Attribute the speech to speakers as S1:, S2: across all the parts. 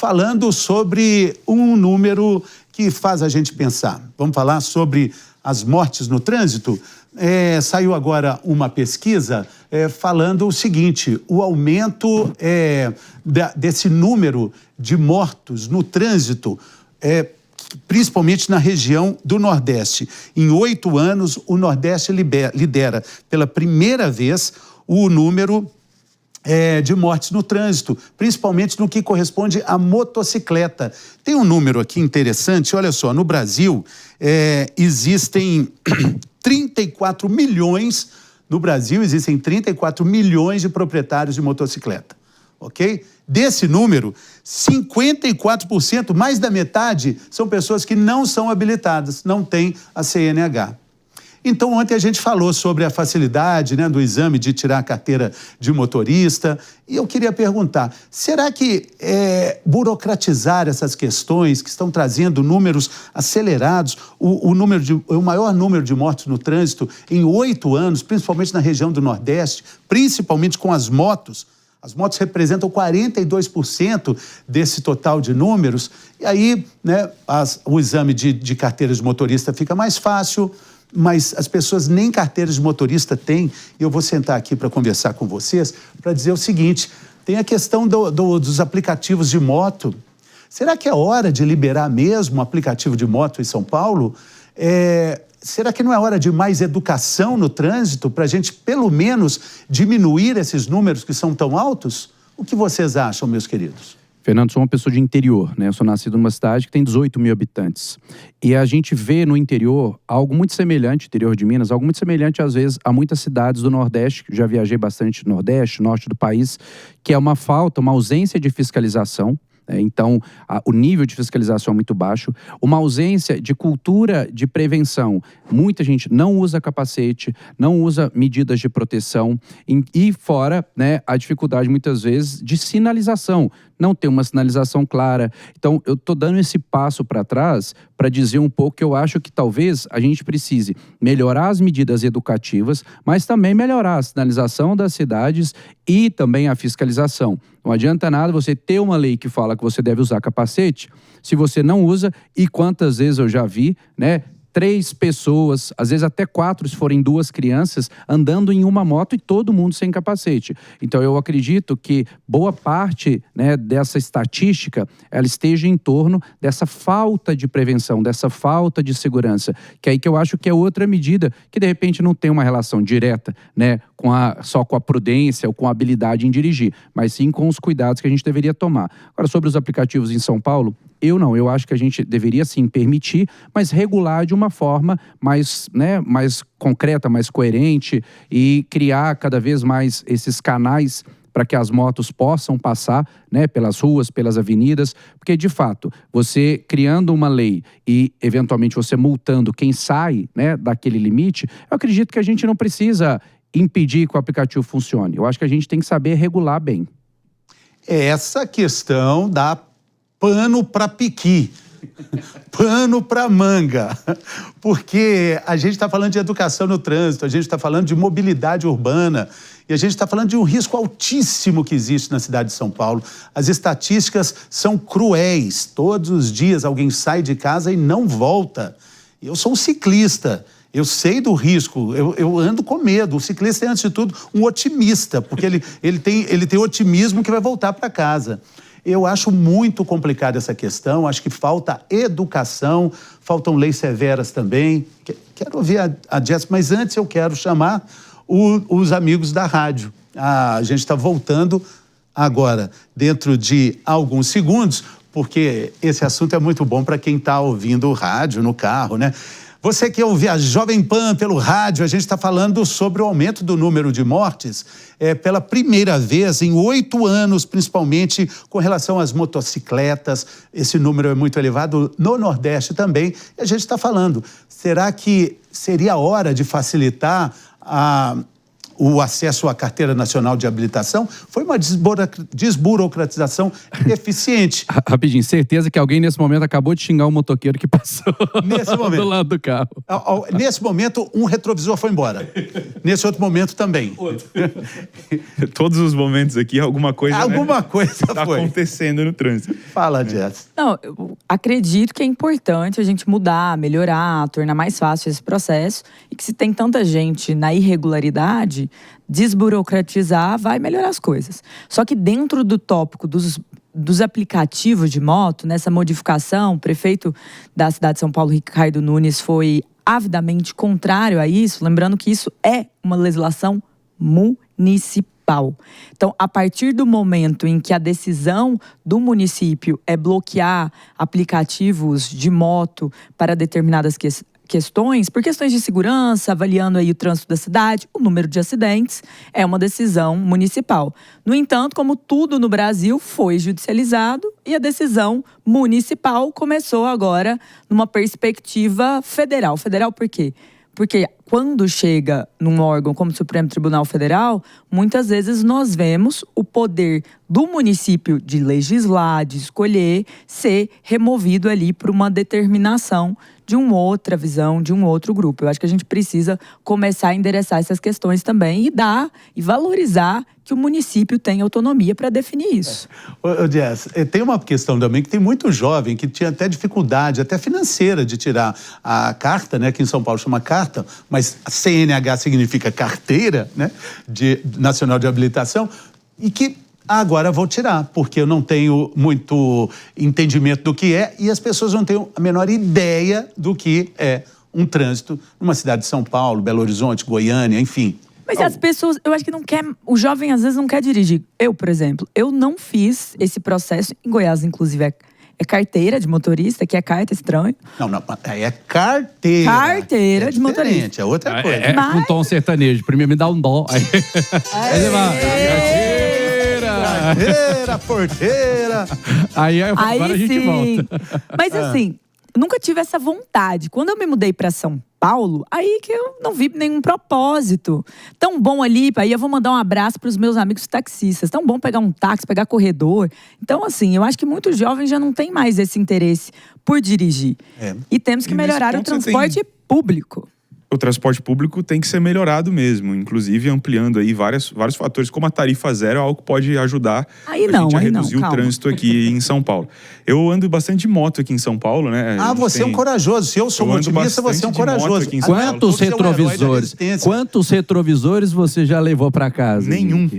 S1: falando sobre um número que faz a gente pensar. Vamos falar sobre as mortes no trânsito? Saiu agora uma pesquisa falando o seguinte: o aumento desse número de mortos no trânsito, principalmente na região do Nordeste. Em 8 anos, o Nordeste lidera pela primeira vez o número de mortes no trânsito, principalmente no que corresponde à motocicleta. Tem um número aqui interessante, olha só, no Brasil existem 34 milhões, no Brasil existem 34 milhões de proprietários de motocicleta, ok? Desse número, 54%, mais da metade, são pessoas que não são habilitadas, não têm a CNH. Então, ontem a gente falou sobre a facilidade, né, do exame de tirar a carteira de motorista, e eu queria perguntar, será que burocratizar essas questões que estão trazendo números acelerados, o maior número de mortes no trânsito em 8 anos, principalmente na região do Nordeste, principalmente com as motos representam 42% desse total de números, e aí, né, o exame de carteira de motorista fica mais fácil, mas as pessoas nem carteiras de motorista têm. E eu vou sentar aqui para conversar com vocês para dizer o seguinte: tem a questão dos aplicativos de moto. Será que é hora de liberar mesmo o aplicativo de moto em São Paulo? Será que não é hora de mais educação no trânsito para a gente, pelo menos, diminuir esses números que são tão altos? O que vocês acham, meus queridos?
S2: Fernando, sou uma pessoa de interior, né? Eu sou nascido numa cidade que tem 18 mil habitantes. E a gente vê no interior algo muito semelhante, interior de Minas, algo muito semelhante, às vezes, a muitas cidades do Nordeste, já viajei bastante no Nordeste, norte do país, que é uma falta, uma ausência de fiscalização. Então, o nível de fiscalização é muito baixo, uma ausência de cultura de prevenção. Muita gente não usa capacete, não usa medidas de proteção e fora, né, a dificuldade muitas vezes de sinalização. Não tem uma sinalização clara. Então, eu estou dando esse passo para trás para dizer um pouco que eu acho que talvez a gente precise melhorar as medidas educativas, mas também melhorar a sinalização das cidades e também a fiscalização. Não adianta nada você ter uma lei que fala que você deve usar capacete, se você não usa, e quantas vezes eu já vi, né? 3 pessoas, às vezes até 4, se forem 2 crianças, andando em uma moto e todo mundo sem capacete. Então, eu acredito que boa parte, né, dessa estatística, ela esteja em torno dessa falta de prevenção, dessa falta de segurança, que é aí que eu acho que é outra medida que, de repente, não tem uma relação direta, né, só com a prudência ou com a habilidade em dirigir, mas sim com os cuidados que a gente deveria tomar. Agora, sobre os aplicativos em São Paulo, eu acho que a gente deveria sim permitir, mas regular de uma forma mais, né, mais concreta, mais coerente e criar cada vez mais esses canais para que as motos possam passar, né, pelas ruas, pelas avenidas, porque de fato, você criando uma lei e eventualmente você multando quem sai, né, daquele limite, eu acredito que a gente não precisa impedir que o aplicativo funcione. Eu acho que a gente tem que saber regular bem.
S1: Essa questão da pano para piqui, pano para manga, porque a gente está falando de educação no trânsito, a gente está falando de mobilidade urbana e a gente está falando de um risco altíssimo que existe na cidade de São Paulo. As estatísticas são cruéis, todos os dias alguém sai de casa e não volta. Eu sou um ciclista, eu sei do risco, eu ando com medo. O ciclista é, antes de tudo, um otimista, porque ele tem otimismo que vai voltar para casa. Eu acho muito complicada essa questão, acho que falta educação, faltam leis severas também. Quero ouvir a Jéssica, mas antes eu quero chamar os amigos da rádio. A gente está voltando agora, dentro de alguns segundos, porque esse assunto é muito bom para quem está ouvindo o rádio no carro, né? Você que ouve a Jovem Pan pelo rádio, a gente está falando sobre o aumento do número de mortes pela primeira vez em 8 anos, principalmente com relação às motocicletas. Esse número é muito elevado no Nordeste também. E a gente está falando, será que seria a hora de facilitar o acesso à Carteira Nacional de Habilitação, foi uma desburocratização eficiente.
S2: Rapidinho, certeza que alguém nesse momento acabou de xingar um motoqueiro que passou
S1: Nesse momento.
S2: do lado do carro.
S1: Nesse momento, um retrovisor foi embora. Nesse outro momento também.
S3: Todos os momentos aqui, alguma coisa
S1: está
S3: acontecendo no trânsito.
S1: Fala, Jess.
S4: Não, eu acredito que é importante a gente mudar, melhorar, tornar mais fácil esse processo e que se tem tanta gente na irregularidade, desburocratizar vai melhorar as coisas. Só que dentro do tópico dos aplicativos de moto, nessa modificação, o prefeito da cidade de São Paulo, Ricardo Nunes, foi avidamente contrário a isso, lembrando que isso é uma legislação municipal. Então, a partir do momento em que a decisão do município é bloquear aplicativos de moto para determinadas questões, por questões de segurança, avaliando aí o trânsito da cidade, o número de acidentes, é uma decisão municipal. No entanto, como tudo no Brasil foi judicializado e a decisão municipal começou agora numa perspectiva federal. Federal por quê? Porque quando chega num órgão como o Supremo Tribunal Federal, muitas vezes nós vemos o poder do município de legislar, de escolher, ser removido ali por uma determinação de uma outra visão, de um outro grupo. Eu acho que a gente precisa começar a endereçar essas questões também e valorizar que o município tem autonomia para definir isso.
S1: Jess, tem uma questão também que tem muito jovem que tinha até dificuldade, até financeira, de tirar a carta, né? Que em São Paulo chama carta, mas a CNH significa carteira, né? Nacional de Habilitação, e que agora vou tirar, porque eu não tenho muito entendimento do que é e as pessoas não têm a menor ideia do que é um trânsito numa cidade de São Paulo, Belo Horizonte, Goiânia, enfim.
S4: Mas as pessoas, eu acho que não quer, o jovem às vezes não quer dirigir. Eu, por exemplo, eu não fiz esse processo, em Goiás, inclusive, é carteira de motorista, que é carta, estranho.
S1: Não, é carteira.
S4: Carteira de motorista.
S1: É outra coisa.
S2: Mas... com tom sertanejo. Primeiro me dá um dó. Aí você vai...
S1: Carteira, porteira.
S2: Aí agora a gente
S4: sim
S2: volta.
S4: Mas assim, nunca tive essa vontade. Quando eu me mudei para São Paulo, aí que eu não vi nenhum propósito. Tão bom ali, aí eu vou mandar um abraço para os meus amigos taxistas. Tão bom pegar um táxi, pegar corredor. Então, assim, eu acho que muitos jovens já não têm mais esse interesse por dirigir. E temos que melhorar o transporte público.
S3: O transporte público tem que ser melhorado mesmo, inclusive ampliando aí vários fatores, como a tarifa zero, é algo que pode ajudar a gente a reduzir o trânsito aqui em São Paulo. Eu ando bastante de moto aqui em São Paulo, né?
S1: Você é um corajoso. Se eu sou motorista, você é um corajoso.
S2: Quantos retrovisores você já levou para casa?
S3: Nenhum.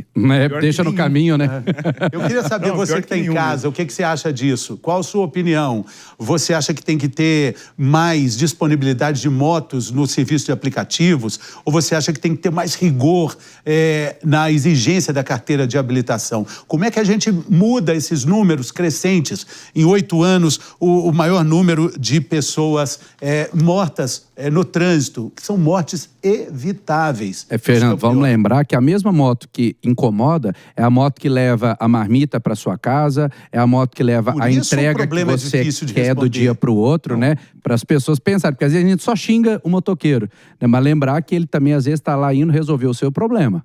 S2: Deixa no caminho, né?
S1: Eu queria saber, você que está em casa, o que você acha disso? Qual a sua opinião? Você acha que tem que ter mais disponibilidade de motos no serviço de aplicativos? Ou você acha que tem que ter mais rigor na exigência da carteira de habilitação? Como é que a gente muda esses números crescentes? Em 8 anos, o maior número de pessoas mortas no trânsito, que são mortes evitáveis.
S2: Fernando, vamos lembrar que a mesma moto que incomoda é a moto que leva a marmita para sua casa, é a moto que leva a entrega que você quer do dia para o outro, né? Para as pessoas pensarem, porque às vezes a gente só xinga o motoqueiro, né? Mas lembrar que ele também às vezes está lá indo resolver o seu problema.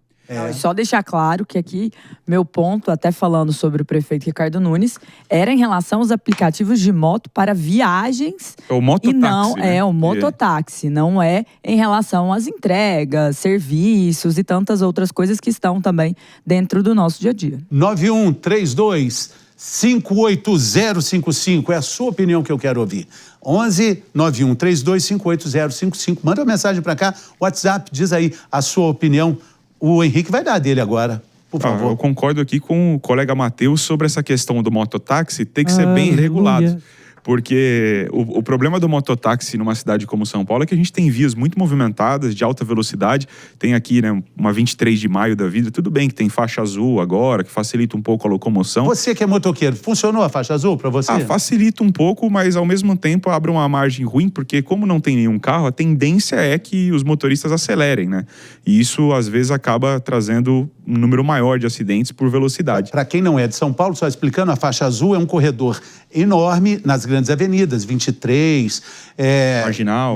S4: Só deixar claro que aqui, meu ponto, até falando sobre o prefeito Ricardo Nunes, era em relação aos aplicativos de moto para viagens.
S3: O mototáxi,
S4: e não
S3: né?
S4: o mototáxi, não é em relação às entregas, serviços e tantas outras coisas que estão também dentro do nosso dia a dia.
S1: 9132-58055, é a sua opinião que eu quero ouvir. 11-9132-58055. Manda uma mensagem para cá, WhatsApp, diz aí a sua opinião. O Henrique vai dar dele agora, por favor.
S3: Eu concordo aqui com o colega Matheus sobre essa questão do mototáxi ter que ser bem regulado. Porque o problema do mototáxi numa cidade como São Paulo é que a gente tem vias muito movimentadas, de alta velocidade. Tem aqui, né, uma 23 de maio da vida. Tudo bem que tem faixa azul agora, que facilita um pouco a locomoção.
S1: Você que é motoqueiro, funcionou a faixa azul para você?
S3: Facilita um pouco, mas ao mesmo tempo abre uma margem ruim, porque como não tem nenhum carro, a tendência é que os motoristas acelerem, né? E isso, às vezes, acaba trazendo um número maior de acidentes por velocidade.
S1: Para quem não é de São Paulo, só explicando, a faixa azul é um corredor enorme nas grandes avenidas, 23,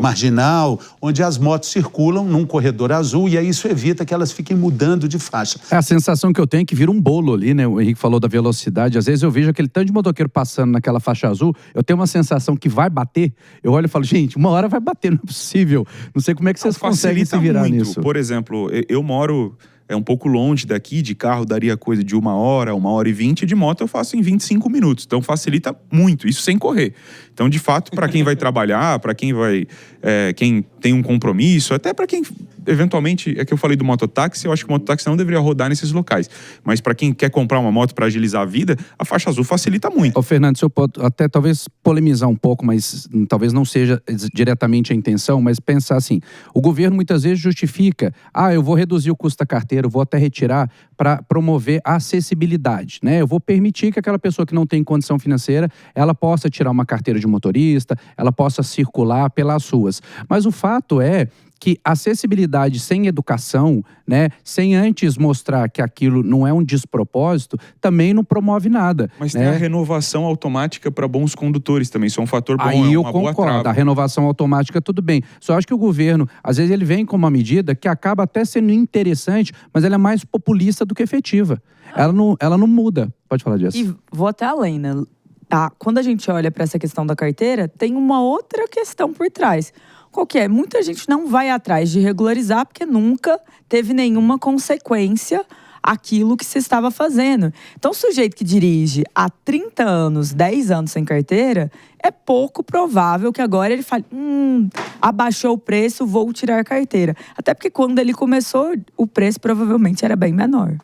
S1: Marginal, onde as motos circulam num corredor azul e aí isso evita que elas fiquem mudando de faixa.
S2: A sensação que eu tenho é que vira um bolo ali, né? O Henrique falou da velocidade. Às vezes eu vejo aquele tanto de motoqueiro passando naquela faixa azul, eu tenho uma sensação que vai bater. Eu olho e falo, gente, uma hora vai bater, não é possível. Não sei como é que vocês conseguem se virar
S3: muito.
S2: nisso.
S3: Por exemplo, eu moro um pouco longe daqui, de carro daria coisa de 1h e 20, de moto eu faço em 25 minutos. Então facilita muito, isso sem correr. Então, de fato, para quem vai trabalhar, para quem quem tem um compromisso, até para quem, eventualmente, é que eu falei do mototáxi, eu acho que o mototáxi não deveria rodar nesses locais. Mas para quem quer comprar uma moto para agilizar a vida, a faixa azul facilita muito.
S2: Ô, Fernando, se eu posso até talvez polemizar um pouco, mas talvez não seja diretamente a intenção, mas pensar assim, o governo muitas vezes justifica, eu vou reduzir o custo da carteira, eu vou até retirar para promover a acessibilidade, né? Eu vou permitir que aquela pessoa que não tem condição financeira, ela possa tirar uma carteira de motorista, ela possa circular pelas ruas. Mas o fato é que acessibilidade sem educação, né, sem antes mostrar que aquilo não é um despropósito, também não promove nada.
S3: Mas
S2: né?
S3: Tem a renovação automática para bons condutores também, isso é um fator bom.
S2: Aí
S3: é
S2: eu
S3: uma boa
S2: concordo,
S3: trava.
S2: a renovação automática tudo bem. Só acho que o governo, às vezes ele vem com uma medida que acaba até sendo interessante, mas ela é mais populista do que efetiva. Ela não muda. Pode falar disso.
S4: E vou até além, né? Quando a gente olha para essa questão da carteira, tem uma outra questão por trás. Qual que é? Muita gente não vai atrás de regularizar porque nunca teve nenhuma consequência aquilo que se estava fazendo. Então, o sujeito que dirige há 30 anos, 10 anos sem carteira, é pouco provável que agora ele fale, abaixou o preço, vou tirar a carteira. Até porque quando ele começou, o preço provavelmente era bem menor.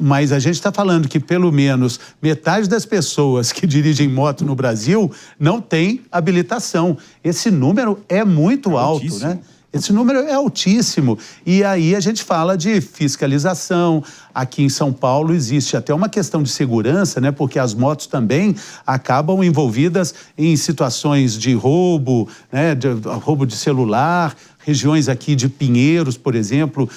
S1: Mas a gente está falando que pelo menos metade das pessoas que dirigem moto no Brasil não tem habilitação. Esse número é muito alto, né? Esse número é altíssimo. E aí a gente fala de fiscalização. Aqui em São Paulo existe até uma questão de segurança, né? Porque as motos também acabam envolvidas em situações de roubo, né? Roubo de celular, regiões aqui de Pinheiros, por exemplo,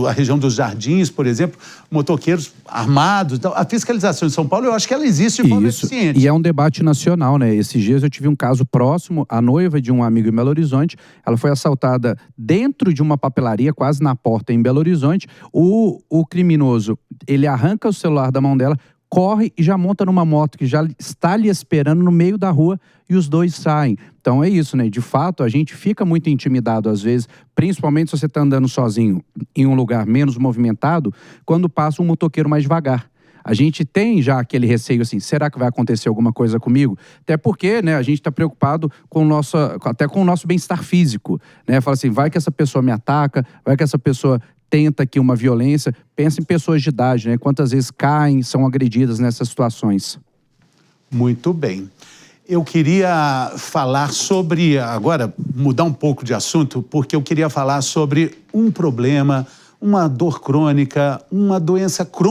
S1: a região dos Jardins, por exemplo, motoqueiros armados. Então, a fiscalização em São Paulo, eu acho que ela existe de forma eficiente.
S2: E é um debate nacional, né? Esses dias eu tive um caso próximo, a noiva de um amigo em Belo Horizonte, ela foi assaltada dentro de uma papelaria, quase na porta em Belo Horizonte. O criminoso, ele arranca o celular da mão dela, corre e já monta numa moto que já está ali esperando no meio da rua e os dois saem. Então é isso, né? De fato, a gente fica muito intimidado às vezes, principalmente se você está andando sozinho em um lugar menos movimentado, quando passa um motoqueiro mais devagar. A gente tem já aquele receio assim, será que vai acontecer alguma coisa comigo? Até porque, né, a gente está preocupado até com o nosso bem-estar físico, né? Fala assim, vai que essa pessoa me ataca, vai que essa pessoa tenta aqui uma violência. Pensa em pessoas de idade, né? Quantas vezes caem, são agredidas nessas situações.
S1: Muito bem. Eu queria falar sobre, agora mudar um pouco de assunto, porque eu queria falar sobre um problema, uma dor crônica, uma doença crônica